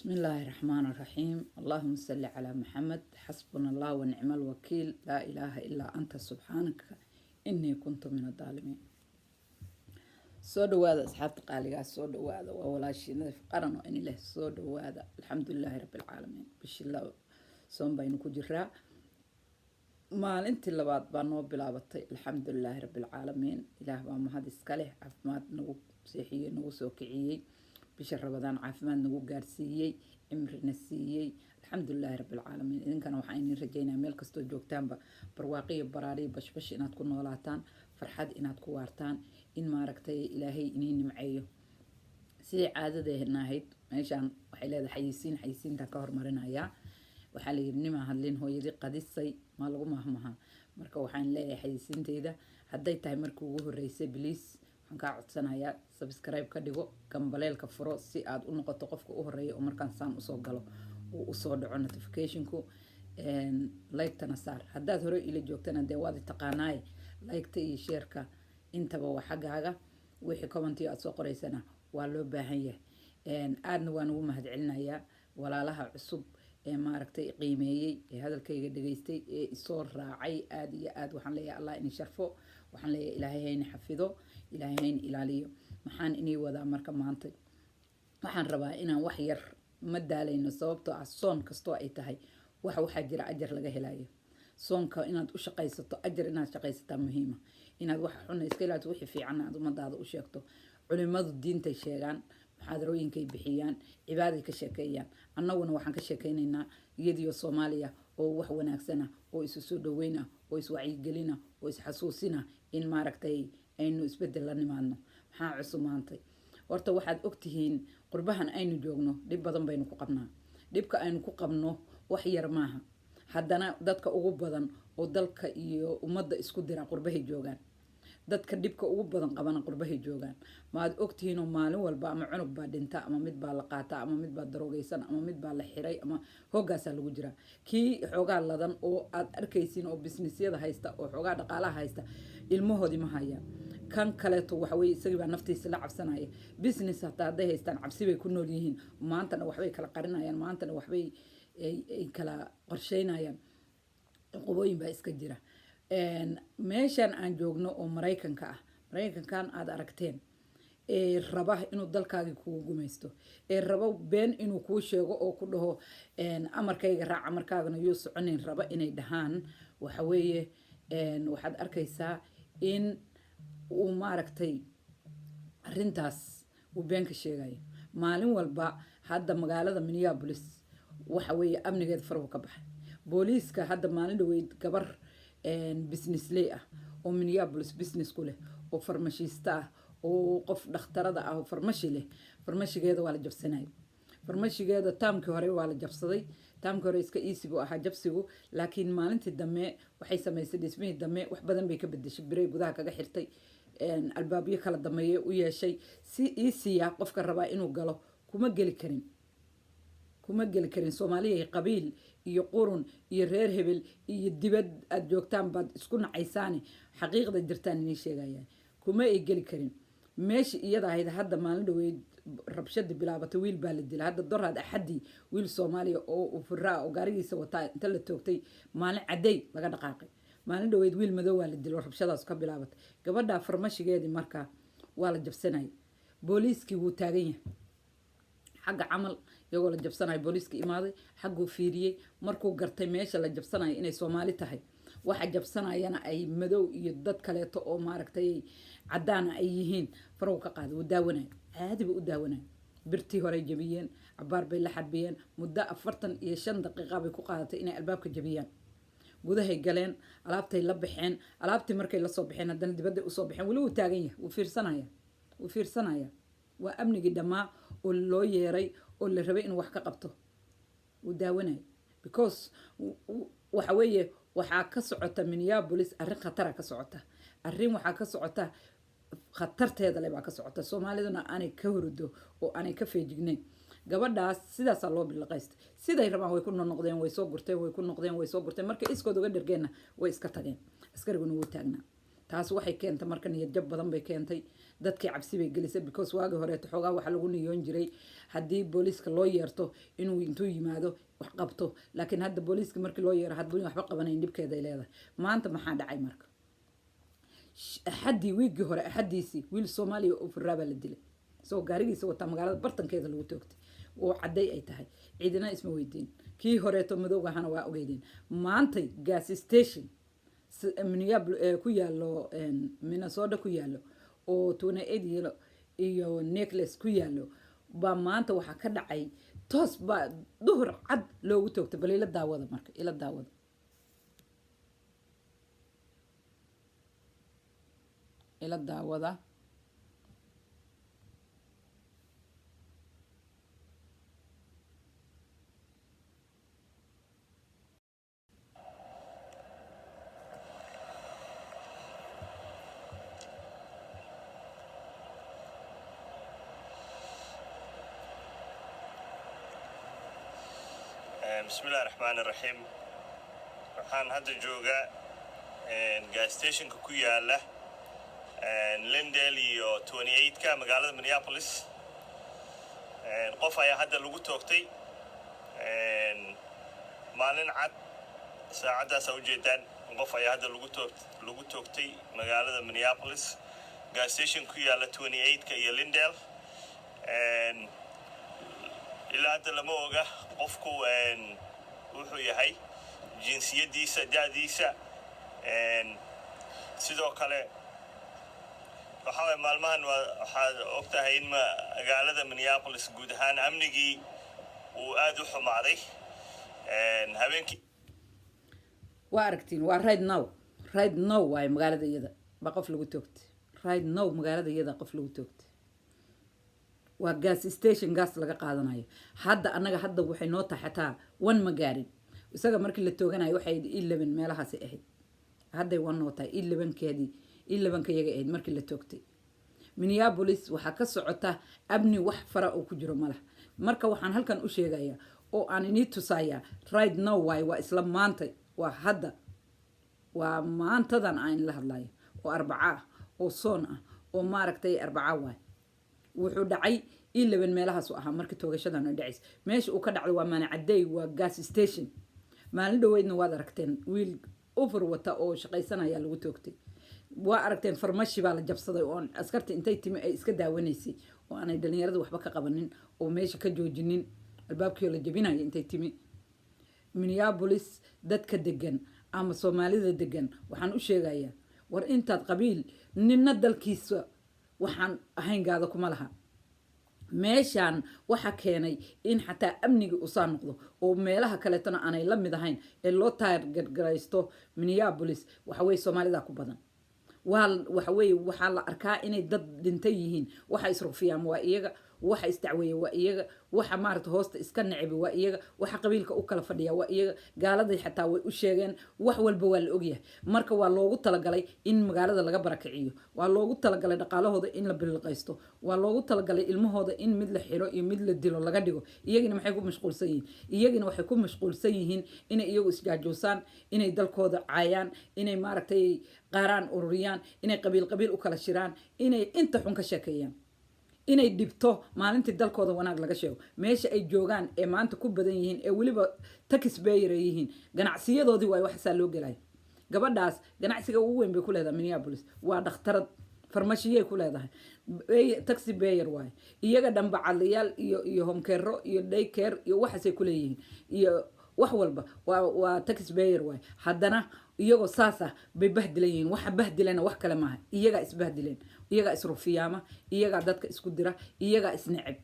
بسم الله الرحمن الرحيم اللهم صل على محمد حسبنا الله ونعم الوكيل لا إله إلا أنت سبحانك إني كنت من الظالمين soo dhawaada asxaabta qaaligaa soo dhawaada waa walaashiinada qaran oo in leh soo dhawaada alxamdulilaahi rabbil caalamiin bishii soon baynu ku jiraa maalintii labaad baa noo bilaabatay alxamdulilaahi rabbil caalamiin ilaah baa mahad iska leh caafimaad nagu seexiyey nagu soo kiciyey bisha rabadaan caafimaad nagu gaarsiiyey cimrina siiyey alxamdulilaahi rabbil caalamiin idinkana waxaan idin rajaynayaa meel kastoo joogtaanba barwaaqiyo baraariyo bashbash inaad ku noolaataan farxad inaad ku waartaan in maaragtay ilaahay inii nimceeyo sidii caadadeena ahayd meeshaan waxay leedahay xayisiintaan ka hormarinayaa waxaa la yidhi nimaa hadlin hooyadii qadisay maa lagu mahmaha marka waxaan leeyahay xayisiinteyda hadday tahay markii ugu horreysay bliis waxaan kaa codsanayaa subscribe ka dhigo gambaleelka furo si aad u noqoto qofka u horreeya oo markaan saan usoo galo uu usoo dhaco notificationku like-tana saar haddaad hore ila joogtana dee waad taqaanaaye like-ta iyo sheerka intaba waa xaggaaga wixii commentiyo aad soo qoraysana waa loo baahan yahay aadna waan ugu mahad celinayaa walaalaha cusub ee maaragtay qiimeeyey ee hadalkayga dhageystay ee isoo raacay aad iyo aad waxaan leeyahay allah ini sharfo waxaan leeyahay ilaahay hayna xafido ilaahay hayna ilaaliyo maxaan inii wadaa marka maanta waxaan rabaa inaan wax yar ma daalayno sababtoo ah soon kastoo ay tahay waxaa jira ajar laga helayo soonka inaad u shaqaysato ajar inaad shaqaysataa muhiima inaad waxa xun iska ilaaliso wixii fiican aad ummadaada u sheegto culimadu diintay sheegaan muxaadarooyinkay bixiyaan cibaaday ka sheekeeyaan annaguna waxaan ka sheekaynaynaa iyadiyo Soomaaliya oo wax wanaagsan ah oo isu soo dhaweyna oo is wacyigelina oo is xasuusina in maaragtay aynu isbedel la nimaadno maxaa cusub maantay horta waxaad ogtihiin qurbahan aynu joogno dhib badan baynu ku qabnaa dhibka aynu ku qabno wax yar maaha haddana dadka ugu badan oo dalka iyo ummadda isku dira qurbahay joogaan dadka dhibka ugu badan qabana qurbahay joogaan maad ogtihiin oo maalin walba ama cunug baa dhinta ama mid baa la qaataa ama mid baa daroogaysan ama mid baa la xiray ama hoggaasaa lagu jiraa kii xoogaa ladan oo aad arkaysiin oo businessyada haysta oo xoogaa dhaqaalaha haysta ilmahoodii ma hayaan kan kaleeto waxa weeye isagii baa naftiisa la cabsanaya business hataa hadday haystaan cabsi bay ku nool yihiin maantana waxbay kala qarinayaan maantana waxbay ay kala qorsheynayaan qubooyin baa iska jira meeshan aan joogno oo maraykankan aad aragteen ee raba inuu dalkaagii kugu gumaysto ee raba been inuu kuu sheego oo ku dhaho amarkayga raac amarkaagana yuu soconayn raba inay dhahaan waxa weeye waxaad arkaysaa in uu maaragtay arrintaas uu been ka sheegayo maalin walba hadda magaalada Minneapolis waxa weeye amnigeed farbu ka baxay booliiska hadda maalin dhaweyd gabar businessley ah oo Minneapolis business ku leh oo farmashiista ah oo qof dhakhtarada ah oo farmashi leh farmashigeeda waa la jabsanay farmashigeeda taamkii hore waa la jabsaday taamkii hore iska easy buu ahaa jabsigu laakiin maalintii dambe waxay samaysay dhismihii dambe wax badan bay ka bedeshay biray gudaha kaga xirtay albaabyo kala dameeyay u yeeshay si easy ah qofka rabaa inuu galo kuma geli karin Soomaaliya qabiil iyo qurun iyo reer hebel iyo dibad aad joogtaan baad isku nacaysaani xaqiiqda jirtaan inay sheegayaan kuma ay geli karin meeshi iyada ahayd hadda maalin dhaweyd rabshada bilaabatay wiil baa la dilay hadda dorad axadi wiil Soomaaliya oo furaa oo gaarigiisa wataa inta la toogtay maalin caday laga dhaqaaqay maalin dhaweyd wiil madow waa la dilay rabshadaas ka bilaabatay gabadha farmashigeedii markaa waa la jabsanay booliiskii wuu taagan yahay xagga camal iyagoo la jabsanayo booliiska imaaday xagguu fiiriyey markuu gartay meesha la jabsanayo inay Soomaali tahay waxa jabsanayana ay madow iyo dad kaleeto oo maaragtay cadaana ay yihiin farow ka qaaday uu daawanay caadi buu u daawanay birtii hore jabiyeen cabaar bay la xarbiyeen muddo 45 daqiiqo bay ku qaadatay inay albaabka jabiyaan gudahay galeen alaabtay la baxeen alaabtii markay la soo baxeen haddana dibadda u soo baxeen wali uu taagan yahay uu fiirsanaya waa amnigii dhamaa oo loo yeeray oo la rabay inuu wax ka qabto uu daawanay because waxa weeye waxaa ka socota Minneapolis arrin khatar ka socota arrin waxaa ka socota khatarteeda leh baa ka socota Soomaaliduna aanay ka hurdo oo aanay ka feejignayn gabadhaas sidaas loo bilaqaystay siday rabaan way ku noqdeen way soo gurteen markay iskood uga dhargeena way iska tageen askariguna wuu taagnaa taas waxay keentay marka niyad jab badan bay keentay dadkii cabsi bay gelisay because waagi horeeto xoogaa waxaa lagu niyoon jiray haddii booliiska loo yeerto inuu intuu yimaado wax qabto laakiin hadda booliiska markii loo yeero hadbuun waxba qabanayn dhibkeeday leedahay maanta maxaa dhacay marka axaddii wiigii hore axaddiisii wiil soomaaliya oo furaabaa la dilay isagoo gaarigiisa wataa magaalada bartankeeda lagu toogtay oo cadday ay tahay ciidina isma weydiin kii horeeto madowga ahana waa ogeydeen maantay gas station ku yaalo Minnesota ku yaalo oo 28 iyo necklace ku yaalo baa maanta waxaa ka dhacay toos baa duhur cad loogu toogtay bal ila daawada marka ila daawada ila daawada بسم الله الرحمن الرحيم waxaan hadda joogaa gas stationka ku yaala Lindale iyo 28ka magaalada Minneapolis qof ayaa hadda lagu toogtay maalin cad saacadaas u jeedaan qof ayaa hadda lagu toogtay magaalada Minneapolis gas station ku yaala 28ka iyo Lindale ilaa hadda lama oga qofku wuxuu yahay jinsiyadiisa da'diisa sidoo kale waxa maalmahan waxaad ogtahay in magaalada Minneapolis guud ahaan amnigii uu aad u xumaaday habeenkii waa aragtiin waa right now waay magaalada iyada ba qof lagu toogtay right now magaalada iyada qof lagu toogtay waa gas station gas laga qaadanayo hadda anaga hadda waxay noo taxataa one ma gaarin isaga markii la tooganayo waxay 11 meelahaas ahayd hadday one noo tahay 11 ka yaga ahayd markii la toogtay Minneapolis waxaa ka socota abni wax fara oo ku jiro malaha marka waxaan halkan u sheegayaa oo aan inii tusayaa right now waa isla maanta waa hadda waa maantadan aan la hadlayo oo arbaca oo soon ah oo maaragtay arbaca waay wuxuu dhacay 11 meelahaas u ahaa markii toogashadan ay dhacis meesha uu ka dhacday waa maana caday waa gas station maalin dhaweydna waad aragteen wiil over wata oo shaqaysanaya lagu toogtay waa aragteen farmashi baa la jabsaday oo askarta intay timi ay iska daawanaysay oo aanay dhalinyarada waxba ka qabanin oo meesha ka joojinin albaabkii la jabinaya intay timi Minneapolis dadka degan ama Soomaalida degan waxaan u sheegayaa war intaad qabiil ninna dalkiisa waxaan ahayn gaada kuma laha meeshaan waxa keenay in xataa amniga u soo noqdo oo meelaha kale tan aanay la mid ahayn ee loo target garaysto Minneapolis waxa way Soomaalida ku badan waxa la arkaa inay dad dhintay yihiin waxa isrufiyaan waa iyaga waxa istacweeyay waa iyaga waxa maarta hoosta iska nacib waa iyaga waxa qabiilka u kala fadhiya waa iyaga gaalada xataa way u sheegeen wax walba waa la ogyahay marka waa loogu talagalay in magaalada laga barakiciyo waa loogu talagalay dhaqaalahooda in la bilqaysto waa loogu talagalay ilmahooda in mid la xiro iyo mid la dilo laga dhigo iyagina waxay ku mashquulsan yihiin inay iyagu isjaajoosaan inay dalkooda caayaan inay maaragtay qaaraan ururiyaan inay qabiil u kala shiraan inay inta xun ka sheekeeyaan inay dhibto maalintii dalkooda wanaag laga sheego meesha ay joogaan ee maanta ku badan yihiin ee waliba taxpayer yihiin ganacsiyadoodii way waxaas loo galay gabadhaas ganacsiga ugu weyn bay ku leedahay Minneapolis waa dhakhtarad farmashiyay ku leedahay taxi payer way iyaga dhanbacalayaal iyo home care iyo day care iyo waxaasay ku leeyihiin iyo wax walba waa taxpayer way haddana iyagoo saas ah bay bahdilayeen waxa bahdilana wax kale maaha iyaga isbahdileen iyaga isrufiyaama iyaga dadka isku dira iyaga isnacib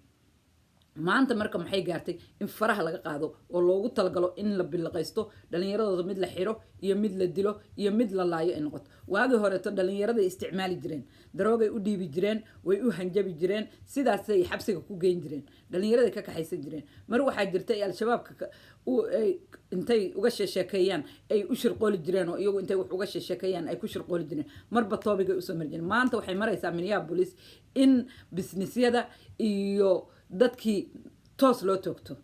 maanta marka maxay gaartay in faraha laga qaado oo loogu talagalo in la bilqaysto dhalinyaradooda mid la xiro iyo mid la dilo iyo mid la laayo ay noqoto waagi horeeto dhalinyarada isticmaali jireen daroogay u dhiibi jireen way u hanjabi jireen sidaasay xabsiga ku geyn jireen dhalinyarada ka kaxaysan jireen mar waxaa jirtay al-shabaabka intay uga sheekeeyaan ay u shirqooli jireen oo iyagu intay wax uga sheekeeyaan ay ku shirqooli jireen marba toobigay u soo marjeen maanta waxay maraysaa Minneapolis in businessyada iyo dadkii toos loo toogto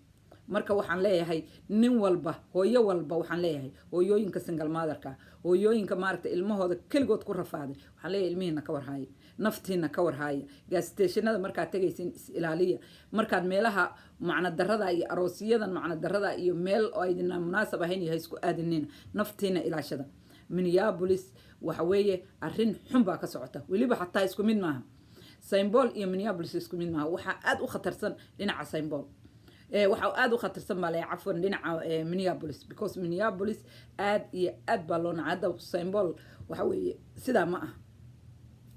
marka waxaan leeyahay nin walba hooyo walba waxaan leeyahay hooyooyinka single motherka hooyooyinka maaragta ilmahooda keligood ku rafaaday waxaan leeyahay ilmihiina ka warhaaya naftiina ka warhaaya gaasiteeshanada markaad tegaysin is ilaaliya markaad meelaha macna darada iyo aroosiyadan macna darada iyo meel oo aydina munaasab ahayn yahay isku aadinina naftiina ilaashada Minneapolis waxa weeye arrin xun baa ka socota weliba xataa isku mid maaha Symbol iyo Minneapolis isku mid maaha waxa aad u khatarsan dhinaca Symbol waxa aad u khatarsan malay cafwan dhinaca Minneapolis because Minneapolis aad iyo aad baa loo nacada Symbol waxa weeye sida ma ah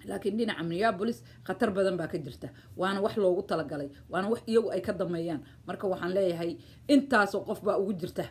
laakiin dhinaca Minneapolis khatar badan baa ka jirta waana wax loogu talagalay waana wax iyagu ay ka dameeyaan marka waxaan leeyahay intaas oo qof baa ugu jirta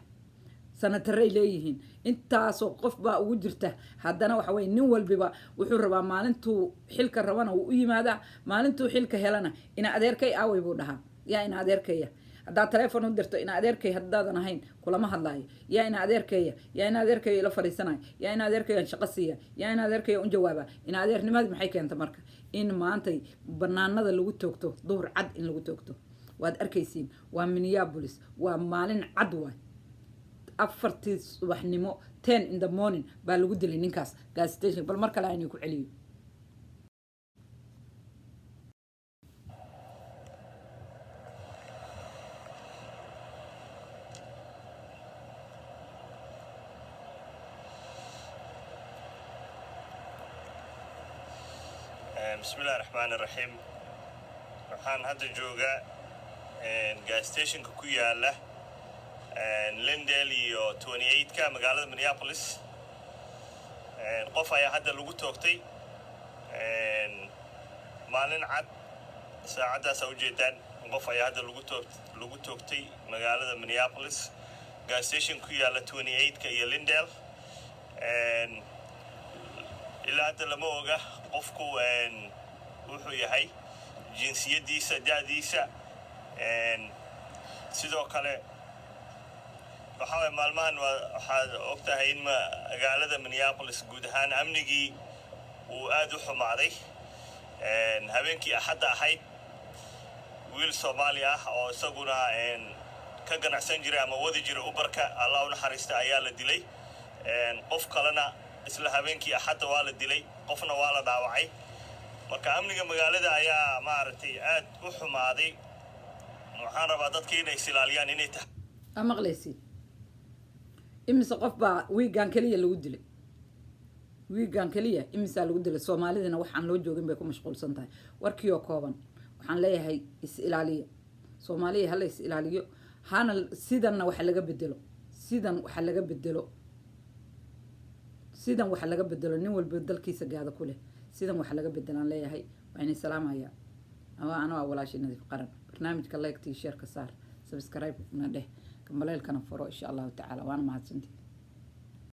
sanataray leeyihiin intaasoo qof baa ugu jirta haddana waxa weeye nin walbiba wuxuu rabaa maalintuu xilka rabana uu u yimaadaa maalintuu xilka helana ina adeerkay aaway buu dhahaa yaa ina adeerkaya haddaad telefoon u dirto ina adeerkay haddaadan ahayn kulama hadlaayo yaa ina adeerkaya yaa ina adeerkaya ila fadhiisanayo yaa ina adeerkaya shaqo siiya yaa ina adeerkaya un jawaaba ina adeernimadii maxay keenta marka in maantay banaanada lagu toogto duhur cad in lagu toogto waad arkaysiin waa Minneapolis waa maalin cad waay afartii subaxnimo 10 in the morning baa lagu dilay ninkaas gas station bal mar kale aynu ku celiyo بسم الله الرحمن الرحيم waxaan hadda joogaa gas stationka ku yaala Lindale iyo 28ka magaalada Minneapolis qof ayaa hadda lagu toogtay maalin cad saacadaas u jeedaan qof ayaa hadda lagu toogtay magaalada Minneapolis gas station ku yaala 28ka iyo Lindale ilaa hadda lama oga qofku wuxuu yahay jinsiyadiisa da'diisa sidoo kale waxa maalmahan waxaad ogtahay in magaalada Minneapolis guud ahaan amnigii uu aad u xumaaday habeenkii axadda ahayd wiil Soomaali ah oo isaguna ka ganacsan jiray ama wadi jiray Uberka Allah u naxariista ayaa la dilay qof kalena isla habeenkii axadda waa la dilay qofna waa la dhaawacay marka amniga magaalada ayaa maaragtay aad u xumaaday waxaan rabaa dadka inay silaaliyaan inay tahay amaqleysi imisa qof baa wiigan kaliya lagu dilay wiigan kaliya imisa lagu dilay Soomaalidina waxaan loo joogin bay ku mashquulsan tahay warkii oo kooban waxaan leeyahay is ilaaliyo Soomaaliya hal is ilaaliyo hana sidanna waxa laga bedelo sidan waxa laga bedelo nin walba dalkiisa gaada ku leh sidan waxa laga bedelaan leeyahay waxaan salaamaya ana walaashii nadiif qaran barnaamijka like share ka saar subscribe na dheh كماليل كان فرو إن شاء الله تعالى وأنا ما هتسنتي